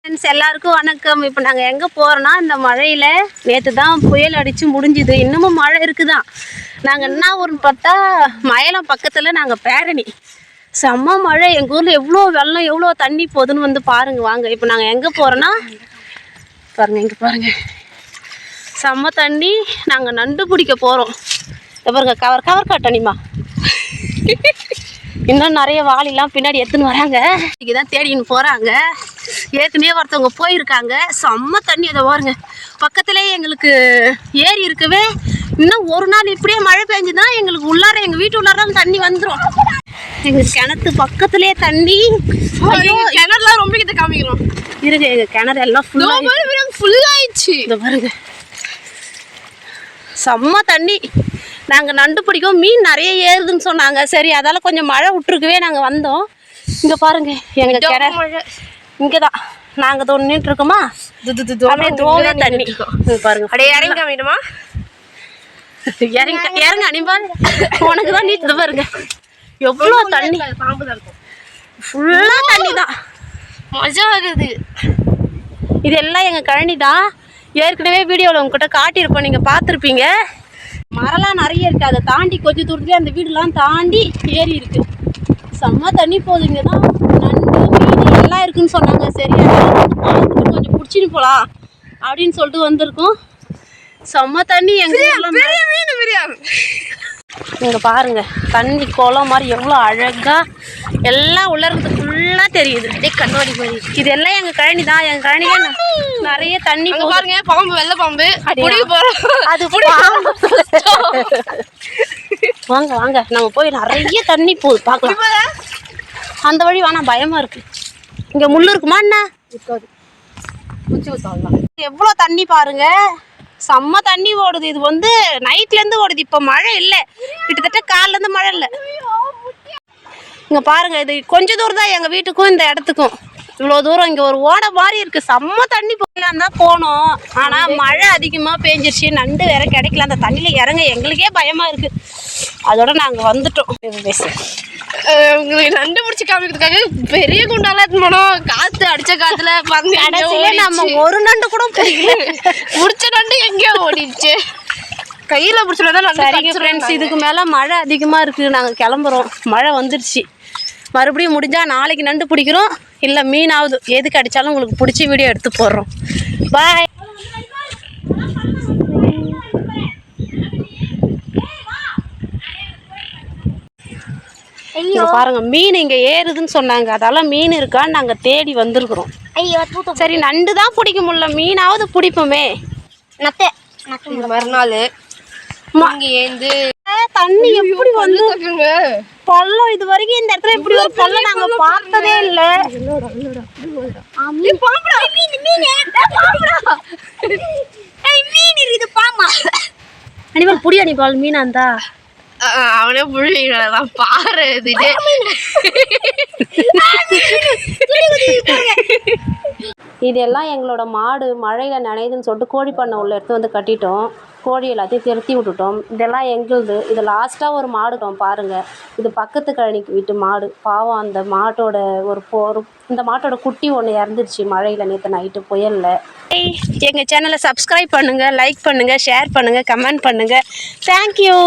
Friends எல்லாருக்கும் வணக்கம். இப்போ நாங்கள் எங்கே போகிறோன்னா இந்த மழையில் நேற்று தான் புயல் அடித்து முடிஞ்சுது. இன்னமும் மழை இருக்குதான். நாங்கள் என்ன ஊர்னு பார்த்தா மயிலம் பக்கத்தில் நாங்கள் பேரணி. செம்ம மழை. எங்கள் ஊரில் எவ்வளோ வெள்ளம் எவ்வளோ தண்ணி போகுதுன்னு வந்து பாருங்கள் வாங்க. இப்போ நாங்கள் எங்கே போகிறோன்னா பாருங்கள், இங்கே பாருங்கள் செம்ம தண்ணி. நாங்கள் நண்டு பிடிக்க போகிறோம். பாருங்க கவர் காட்டணிமா. இன்னும் நிறைய வாளிலாம் பின்னாடி எடுத்துன்னு வராங்க. இன்றைக்கி தான் தேடின்னு போகிறாங்க. ஏற்கனவே ஒருத்தவங்க போயிருக்காங்க. செம்ம தண்ணி. அதை பாருங்க பக்கத்துலேயே எங்களுக்கு ஏரி இருக்கவே. இன்னும் ஒரு நாள் இப்படியே மழை பெஞ்சுன்னா எங்களுக்கு உள்ளார எங்கள் வீட்டு உள்ளார தண்ணி வந்துடும். எங்கள் கிணத்து பக்கத்துலேயே தண்ணி. ஐயோ கிணறுலாம் ரொம்ப கிட்ட காமிக்கிறோம் இருங்க. எங்கள் கிணறு எல்லாம் ஃபுல்லாகிடுச்சு. இதை பாருங்க செம்ம தண்ணி. நாங்கள் நண்டு பிடிக்கும். மீன் நிறைய ஏறுதுன்னு சொன்னாங்க. சரி அதால் கொஞ்சம் மழை விட்டுருக்கவே நாங்கள் வந்தோம். இங்கே பாருங்க எங்கள் கிணறு இங்கே தான் நாங்கள் தோண்டிட்டு இருக்கோமா. அப்படியே தோவே தண்ணி பாருங்க. அப்படியே இறங்கி காமிடுமா. இறங்க அனிபா. உனக்கு தான் நீட்டு பாருங்க எவ்வளோ தண்ணி. ஃபுல்லாக தண்ணி தான். மஜா ஆகுது. இதெல்லாம் எங்கள் கழனி தான். ஏற்கனவே வீடியோவில் உங்ககிட்ட காட்டியிருப்போம், நீங்கள் பார்த்துருப்பீங்க. மரம்லாம் நிறைய இருக்குது. அதை தாண்டி கொஞ்சம் தூரத்துலேயே அந்த வீடுலாம் தாண்டி ஏரி இருக்குது. செம்ம தண்ணி போகுது. இங்கே தான் நண்டு மீன் எல்லாம் இருக்குதுன்னு சொன்னாங்க. சரி பார்த்துட்டு கொஞ்சம் பிடிச்சின்னு போகலாம் அப்படின்னு சொல்லிட்டு வந்திருக்கோம். செம்ம தண்ணி. எங்கள் மீன் இங்கே பாருங்க தண்ணி குளம் மாதிரி எவ்வளோ அழகாக எல்லாம் உள்ள இருக்கிறது ஃபுல்லாக தெரியுது. அப்படியே கண்ணாடி மாதிரி. இது எல்லாம் எங்கள் கழனி தான். எங்கள் கழனியே நிறைய தண்ணி பாருங்க. பாம்பு, வெள்ளை பாம்பு. அது வாங்க வாங்க நாங்கள் போய் நிறைய தண்ணி போகுது பார்க்கலாம். அந்த வழி வேணாம், பயமாக இருக்குது. இங்கே முள் இருக்குமா என்ன? இருக்காது. எவ்வளோ தண்ணி பாருங்க. செம்ம தண்ணி ஓடுது. இது வந்து நைட்லேருந்து ஓடுது. இப்போ மழை இல்லை, கிட்டத்தட்ட காலிலேருந்து மழை இல்லை. இங்கே பாருங்கள் இது கொஞ்சம் தூரம் தான் எங்கள் வீட்டுக்கும் இந்த இடத்துக்கும். இவ்வளோ தூரம் இங்கே ஒரு ஓடை மாதிரி இருக்குது. செம்ம தண்ணி போகலாம் தான் போனோம். ஆனால் மழை அதிகமாக பேஞ்சிருச்சு. நண்டு வேற கிடைக்கல. அந்த தண்ணியில் இறங்க எங்களுக்கே பயமாக இருக்குது. அதோட நாங்கள் வந்துட்டோம். உங்களுக்கு நண்டு பிடிச்சி காமிக்கிறதுக்காக பெரிய குண்டாலாம் போனோம். காற்று அடித்த காற்றுல கடைசியில நம்ம ஒரு நண்டு கூட பிடிச்ச நண்டு எங்கேயோ ஓடிடுச்சு. கையில் பிடிச்சா. சரிங்க ஃப்ரெண்ட்ஸ், இதுக்கு மேலே மழை அதிகமாக இருக்குது. நாங்கள் கிளம்புறோம். மழை வந்துடுச்சு. மறுபடியும் முடிஞ்சால் நாளைக்கு நண்டு பிடிக்கிறோம், இல்லை மீனாவது. எதுக்கு அடித்தாலும் உங்களுக்கு பிடிச்சி வீடியோ எடுத்து போடுறோம். பாய். இங்கே பாருங்க மீன் இங்கே ஏறுதுன்னு சொன்னாங்க. அதெல்லாம் மீன் இருக்கான்னு நாங்கள் தேடி வந்திருக்கிறோம். சரி நண்டு தான் பிடிக்க முடியல, மீனாவது பிடிப்போமே. மறுநாள் ஏந்து தண்ணி எப்படி வந்து பள்ளம். இது வரைக்கும் இந்த இடத்துல இப்படி ஒரு பள்ளம் நாங்க பார்த்ததே இல்லை. அனிமல் புடி. அனிபால் மீனா இருந்தா அவனே புழிதான் பாரு. இதெல்லாம் எங்களோட மாடு மழையில் நனையுதுன்னு சொல்லிட்டு கோழி பண்ணை உள்ள எடுத்து வந்து கட்டிட்டோம். கோழி எல்லாத்தையும் திருத்தி விட்டுட்டோம். இதெல்லாம் எங்களுது. இது லாஸ்ட்டாக ஒரு மாடுட்டோம் பாருங்கள். இது பக்கத்து கழனிக்கு வீட்டு மாடு. பாவம் அந்த மாட்டோட ஒரு இந்த மாட்டோட குட்டி ஒன்று இறந்துருச்சு மழையில் நேற்று நைட்டு புயலில். எங்கள் சேனலை சப்ஸ்கிரைப் பண்ணுங்கள், லைக் பண்ணுங்கள், ஷேர் பண்ணுங்கள், கமெண்ட் பண்ணுங்கள். தேங்க்யூ.